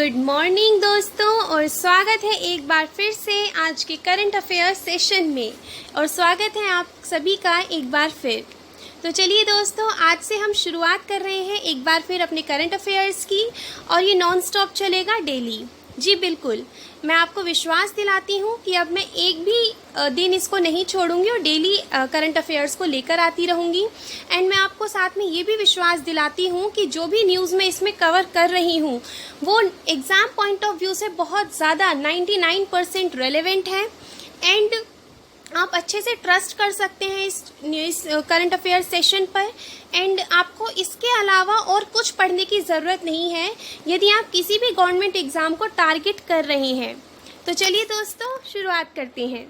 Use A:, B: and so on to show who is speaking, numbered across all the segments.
A: Good morning दोस्तों, और स्वागत है एक बार फिर से आज के करंट अफेयर्स सेशन में। और स्वागत है आप सभी का एक बार फिर। तो चलिए दोस्तों, आज से हम शुरुआत कर रहे हैं एक बार फिर अपने करंट अफेयर्स की, और ये नॉन स्टॉप चलेगा डेली। जी बिल्कुल, मैं आपको विश्वास दिलाती हूँ कि अब मैं एक भी दिन इसको नहीं छोड़ूंगी और डेली करंट अफेयर्स को लेकर आती रहूँगी। एंड मैं आपको साथ में ये भी विश्वास दिलाती हूँ कि जो भी न्यूज़ मैं इसमें कवर कर रही हूँ वो एग्ज़ाम पॉइंट ऑफ व्यू से बहुत ज़्यादा 99% रेलेवेंट है। एंड आप अच्छे से ट्रस्ट कर सकते हैं इस करंट अफेयर सेशन पर। एंड आपको इसके अलावा और कुछ पढ़ने की ज़रूरत नहीं है यदि आप किसी भी गवर्नमेंट एग्ज़ाम को टारगेट कर रहे हैं। तो चलिए दोस्तों, शुरुआत करते हैं।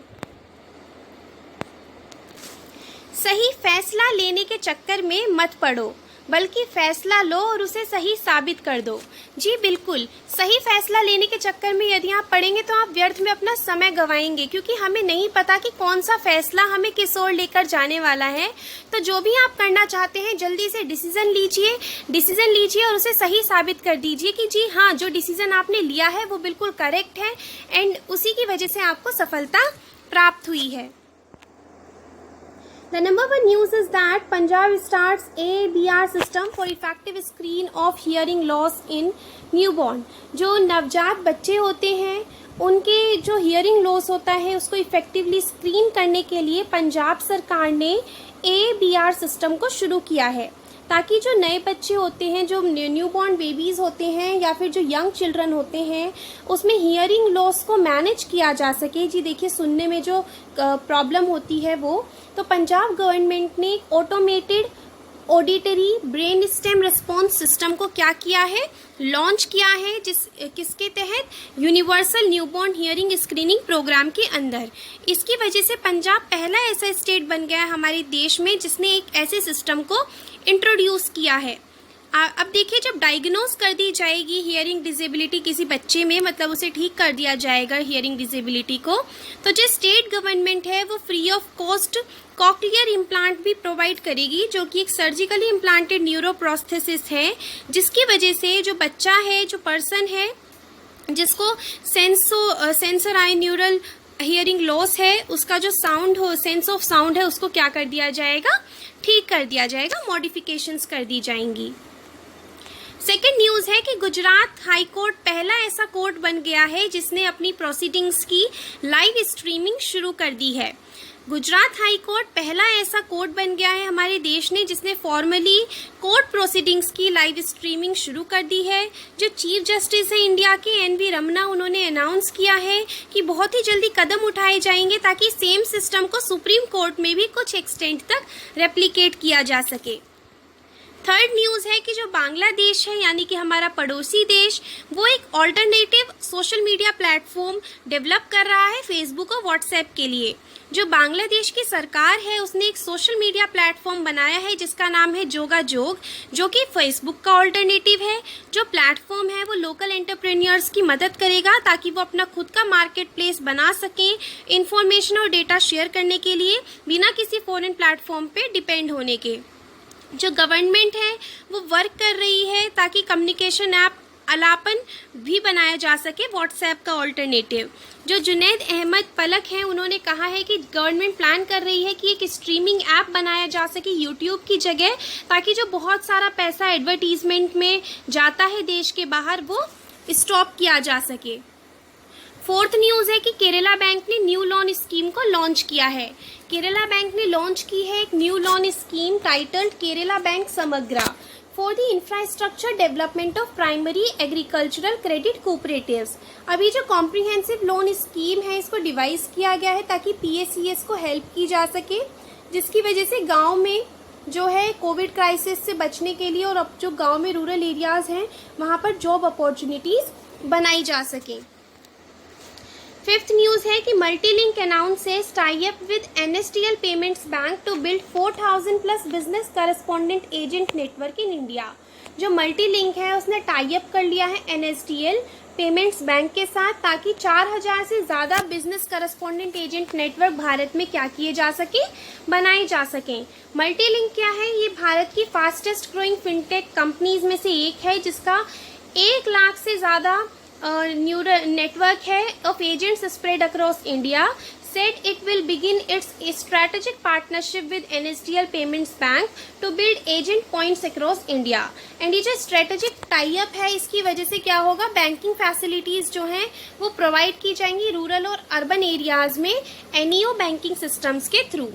A: सही फैसला लेने के चक्कर में मत पड़ो, बल्कि फैसला लो और उसे सही साबित कर दो। जी बिल्कुल, सही फैसला लेने के चक्कर में यदि आप पढ़ेंगे तो आप व्यर्थ में अपना समय गंवाएंगे, क्योंकि हमें नहीं पता कि कौन सा फैसला हमें किस ओर लेकर जाने वाला है। तो जो भी आप करना चाहते हैं जल्दी से डिसीजन लीजिए और उसे सही साबित कर दीजिए कि जी हाँ, जो डिसीजन आपने लिया है वो बिल्कुल करेक्ट है एंड उसी की वजह से आपको सफलता प्राप्त हुई है। The number one news is that Punjab starts ABR system for effective screen of hearing loss in newborn। जो नवजात बच्चे होते हैं उनके जो हियरिंग लॉस होता है उसको इफेक्टिवली स्क्रीन करने के लिए पंजाब सरकार ने ABR सिस्टम को शुरू किया है, ताकि जो नए बच्चे होते हैं, जो न्यूबॉर्न बेबीज़ होते हैं या फिर जो यंग चिल्ड्रन होते हैं, उसमें हियरिंग लॉस को मैनेज किया जा सके। जी देखिए, सुनने में जो प्रॉब्लम होती है वो, तो पंजाब गवर्नमेंट ने automated auditory brain stem response system को क्या किया है, लॉन्च किया है, किसके तहत, universal newborn hearing screening programme के अंदर। इसकी वजह से पंजाब पहला ऐसा स्टेट बन गया है हमारे देश में जिसने एक ऐसे सिस्टम को इंट्रोड्यूस किया है। अब देखिए, जब डायग्नोज कर दी जाएगी हियरिंग डिसेबिलिटी किसी बच्चे में, मतलब उसे ठीक कर दिया जाएगा हियरिंग डिसेबिलिटी को, तो जो स्टेट गवर्नमेंट है वो free of cost cochlear implant भी प्रोवाइड करेगी, जो कि एक सर्जिकली इम्प्लांटेड न्यूरोप्रोस्थेसिस है, जिसकी वजह से जो बच्चा है, जो पर्सन है जिसको सेंसोराई न्यूरल हियरिंग लॉस है, उसका जो साउंड हो, सेंस ऑफ साउंड है, उसको क्या कर दिया जाएगा, ठीक कर दिया जाएगा, मॉडिफिकेशंस कर दी जाएंगी। सेकेंड न्यूज़ है कि गुजरात हाई कोर्ट पहला ऐसा कोर्ट बन गया है जिसने अपनी प्रोसीडिंग्स की लाइव स्ट्रीमिंग शुरू कर दी है। गुजरात हाई कोर्ट पहला ऐसा कोर्ट बन गया है हमारे देश ने जिसने फॉर्मली कोर्ट प्रोसीडिंग्स की लाइव स्ट्रीमिंग शुरू कर दी है। जो चीफ जस्टिस है इंडिया के NV रमना, उन्होंने अनाउंस किया है कि बहुत ही जल्दी कदम उठाए जाएंगे ताकि सेम सिस्टम को सुप्रीम कोर्ट में भी कुछ एक्सटेंट तक रेप्लिकेट किया जा सके। थर्ड न्यूज़ है कि जो बांग्लादेश है, यानी कि हमारा पड़ोसी देश, वो एक alternative social media platform develop कर रहा है फेसबुक और व्हाट्सएप के लिए। जो बांग्लादेश की सरकार है उसने एक सोशल मीडिया प्लेटफॉर्म बनाया है जिसका नाम है जोगाजोग, जो कि फेसबुक का ऑल्टरनेटिव है। जो प्लेटफॉर्म है वो लोकल एंटरप्रेन्योर्स की मदद करेगा ताकि वो अपना खुद का मार्केट प्लेस बना सकें इंफॉर्मेशन और डेटा शेयर करने के लिए, बिना किसी फॉरेन प्लेटफॉर्म पे डिपेंड होने के। जो गवर्नमेंट है वो वर्क कर रही है ताकि कम्युनिकेशन ऐप अलापन भी बनाया जा सके, व्हाट्सएप का ऑल्टरनेटिव। जो जुनैद अहमद पलक हैं, उन्होंने कहा है कि गवर्नमेंट प्लान कर रही है कि एक स्ट्रीमिंग ऐप बनाया जा सके यूट्यूब की जगह, ताकि जो बहुत सारा पैसा एडवर्टीजमेंट में जाता है देश के बाहर वो स्टॉप किया जा सके। फोर्थ न्यूज़ है कि केरला बैंक ने न्यू लोन स्कीम को लॉन्च किया है। केरला बैंक ने लॉन्च की है एक new loan scheme titled Kerala bank Samagra for the infrastructure development of primary agricultural credit cooperatives. अभी जो कॉम्प्रिहेंसिव लोन स्कीम है इसको डिवाइस किया गया है ताकि PSES को हेल्प की जा सके, जिसकी वजह से गांव में जो है कोविड क्राइसिस से बचने के लिए और अब जो गांव में रूरल एरियाज हैं वहां पर जॉब अपॉर्चुनिटीज बनाई जा सकें। फिफ्थ न्यूज़ है कि Multilink announces tie up with NSDL payments bank to build 4000 plus business correspondent agent network in India. जो मल्टीलिंक है उसने टाई अप कर लिया है NSDL पेमेंट्स बैंक के साथ, ताकि 4000 से ज़्यादा business correspondent agent network Bharat में क्या किए जा सके, बनाए जा सकें। मल्टीलिंक क्या है, ये भारत की फास्टेस्ट ग्रोइंग फिनटेक कंपनीज में से एक है जिसका 1 लाख से ज़्यादा न्यूरल नेटवर्क है of agents spread across India, said it will begin its strategic partnership with NSDL Payments Bank to build agent points across India. And ये जो स्ट्रेटेजिक टाई अप है, इसकी वजह से क्या होगा, बैंकिंग फैसिलिटीज जो हैं वो प्रोवाइड की जाएंगी रूरल और अर्बन एरियाज में एनईओ बैंकिंग सिस्टम्स के थ्रू.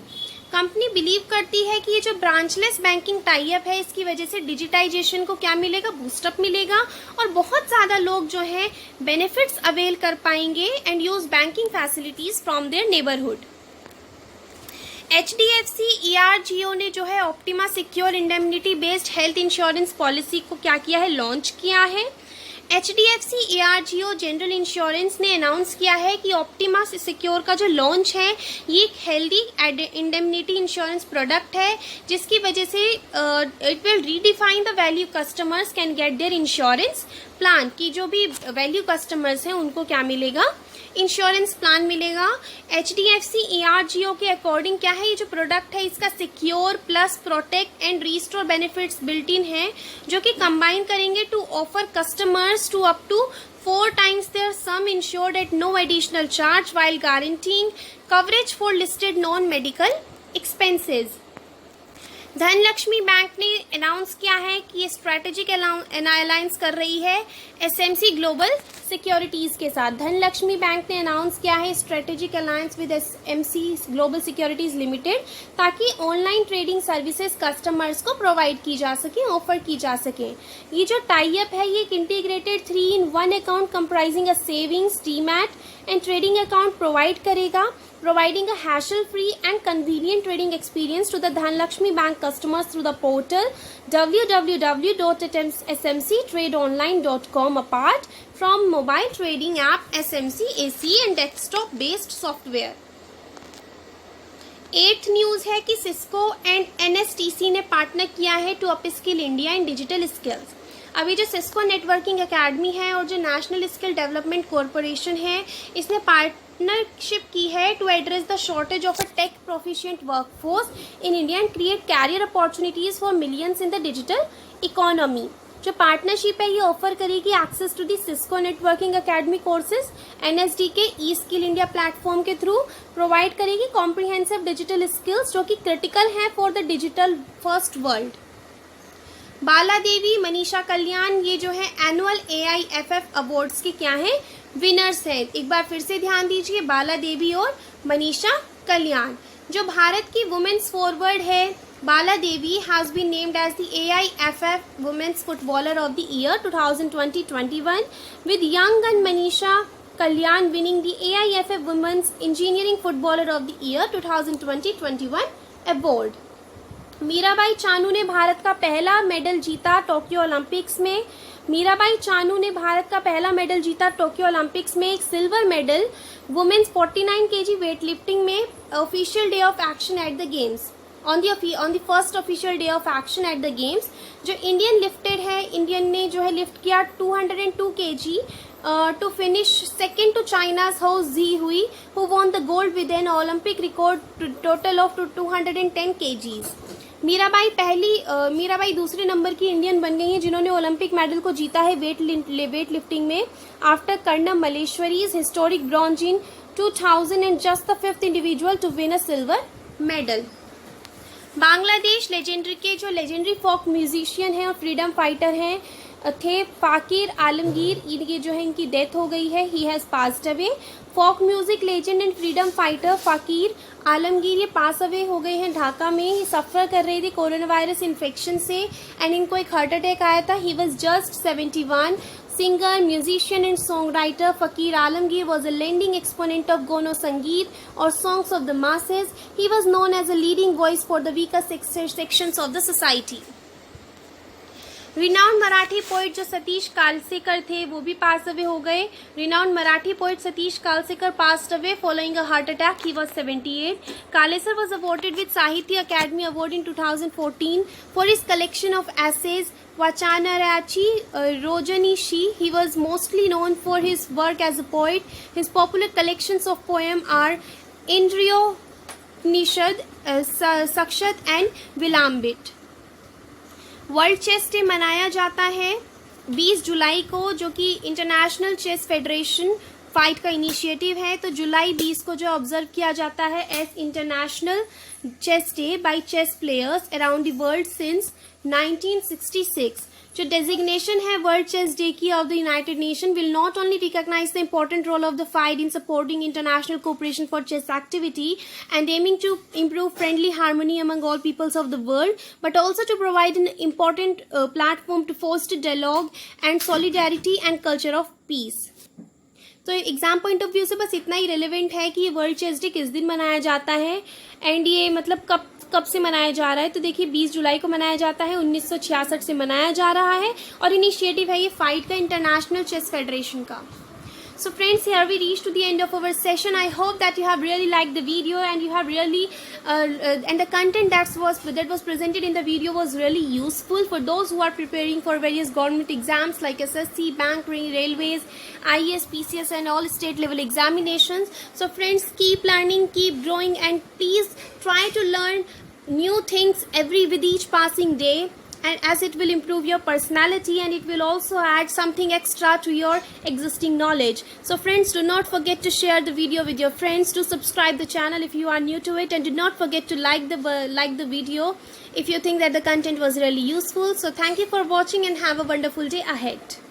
A: कंपनी बिलीव करती है कि ये जो ब्रांचलेस बैंकिंग टाई अप है, इसकी वजह से डिजिटाइजेशन को क्या मिलेगा, बूस्टअप मिलेगा और बहुत ज़्यादा लोग जो हैं बेनिफिट्स अवेल कर पाएंगे and use banking facilities from their neighbourhood. HDFC ERGO ने जो है Optima Secure indemnity based health insurance policy को क्या किया है, लॉन्च किया है. HDFC ERGO जनरल इंश्योरेंस ने अनाउंस किया है कि ऑप्टिमा सिक्योर का जो लॉन्च है ये एक हेल्दी इंडेमनिटी इंश्योरेंस प्रोडक्ट है, जिसकी वजह से it will redefine the value customers can get their insurance plan. की जो भी वैल्यू कस्टमर्स हैं उनको क्या मिलेगा, इंश्योरेंस प्लान मिलेगा. HDFC ERGO के अकॉर्डिंग क्या है, ये जो प्रोडक्ट है इसका secure plus protect and restore benefits built in है, जो कि कंबाइन करेंगे to offer customers to up to 4 times their sum insured at no additional charge while guaranteeing coverage for listed non-medical expenses. Dhanlaxmi bank ने announce किया है कि ये strategic alliance कर रही है SMC ग्लोबल सिक्योरिटीज के साथ. धनलक्ष्मी बैंक ने अनाउंस किया है strategic alliance with SMC global securities limited, ताकि ऑनलाइन ट्रेडिंग सर्विसेज कस्टमर्स को प्रोवाइड की जा सके, ऑफर की जा सके. ये जो टाई अप है ये एक integrated 3-in-1 account comprising a savings, demat and trading account provide करेगा, providing a hassle-free and convenient trading experience to the Dhanlakshmi Bank customers through the portal www.smctradeonline.com apart from mobile trading app SMC AC and desktop-based software. 8th news है कि Cisco and NSTC ने partner किया है to upskill India in digital skills. अभी जो Cisco networking academy है और जो नेशनल स्किल डेवलपमेंट कॉरपोरेशन है, इसने पार्टनरशिप की है to address the shortage of a tech proficient workforce in India and create career opportunities for millions in the digital economy. जो पार्टनरशिप है ये ऑफर करेगी access to the Cisco networking academy courses NSD के e skill India platform के through, provide करेगी comprehensive digital skills जो कि critical हैं for the digital first world. Bala Devi, Manisha Kalyan ये जो है एनुअल AIFF अवार्ड्स के क्या हैं, विनर्स हैं. एक बार फिर से ध्यान दीजिए, बाला देवी और मनीषा कल्याण. जो भारत की वुमेन्स फॉरवर्ड है, Bala Devi has been named as the AIFF women's footballer of the year 2020-21 with young gun Manisha Kalyan winning the AIFF women's engineering footballer of the year 2020-21 award. Mirabai Chanu ने भारत का पहला मेडल जीता टोक्यो ओलंपिक्स में. मीराबाई चानू ने भारत का पहला मेडल जीता टोक्यो ओलंपिक्स में, एक silver medal women's 49 kg weightlifting में official day of action at the games. On the first official day of action at the games जो इंडियन लिफ्टेड है, इंडियन ने जो है लिफ्ट किया 202 kg to finish second to China's Hou Zihui who won the gold with an Olympic record total of 210 kgs. Mirabai दूसरे number की Indian बन गई हैं जिन्होंने ओलंपिक मेडल को जीता है वेट लिफ्टिंग में, after Karnam Malleswari's historic bronze in 2000 and just the 5th individual to win a silver medal. Bangladesh legendary folk musician हैं और फ्रीडम फाइटर हैं थे फाकिर आलमगीर, ये जो है इनकी डेथ हो गई है, he has passed away. Folk music legend and freedom fighter Fakir Alamgir ये पास अवे हो गए हैं ढाका में. ये सफर कर रहे थे कोरोना वायरस इन्फेक्शन से एंड इनको एक हार्ट अटैक आया था. He was just 71. Singer, musician and songwriter Fakir Alamgir was a leading exponent of Gono Sangeet or songs of the masses. He was known as a leading voice for the weaker sections of the society. Renowned Marathi poet जो सतीश कालसेकर थे वो भी पास away हो गए. Renowned Marathi poet Satish Kalsekar passed away following a heart attack. He was 78. Kalsekar was awarded with Sahitya Akademi award in 2014 for his collection of essays Vachanarachi Rojanishi. He was mostly known for his work as a poet. His popular collections of poems are Indriyo Nishad, Sakshat and Vilambit. World chess day मनाया जाता है 20 जुलाई को, जो कि international chess federation FIDE का initiative है, तो जुलाई 20 को जो ऑब्जर्व किया जाता है as international chess day by chess players around the world since 1966. जो डेजिग्नेशन है वर्ल्ड चेस डे की of the United Nation will not only recognise the important role of the FIDE in supporting international cooperation for chess activity and aiming to improve friendly harmony among all peoples of the world, but also to provide an important platform to foster dialogue and solidarity and culture of peace. तो exam point of view से बस इतना ही relevant है कि ये world chess day किस दिन मनाया जाता है एंड ये मतलब कब से मनाया जा रहा है। तो देखिए 20 जुलाई को मनाया जाता है, 1966 से मनाया जा रहा है और इनिशिएटिव है ये फाइट का इंटरनेशनल चेस फेडरेशन का। So friends, here we reached to the end of our session. I hope that you have really liked the video and you have really and the content that was presented in the video was really useful for those who are preparing for various government exams like SSC, bank, railways, IAS, PCS and all state level examinations. So friends, keep learning, keep growing, and please try to learn new things with each passing day. And as it will improve your personality and it will also add something extra to your existing knowledge. So friends, do not forget to share the video with your friends, to subscribe the channel if you are new to it, and do not forget to like the video if you think that the content was really useful. So thank you for watching and have a wonderful day ahead.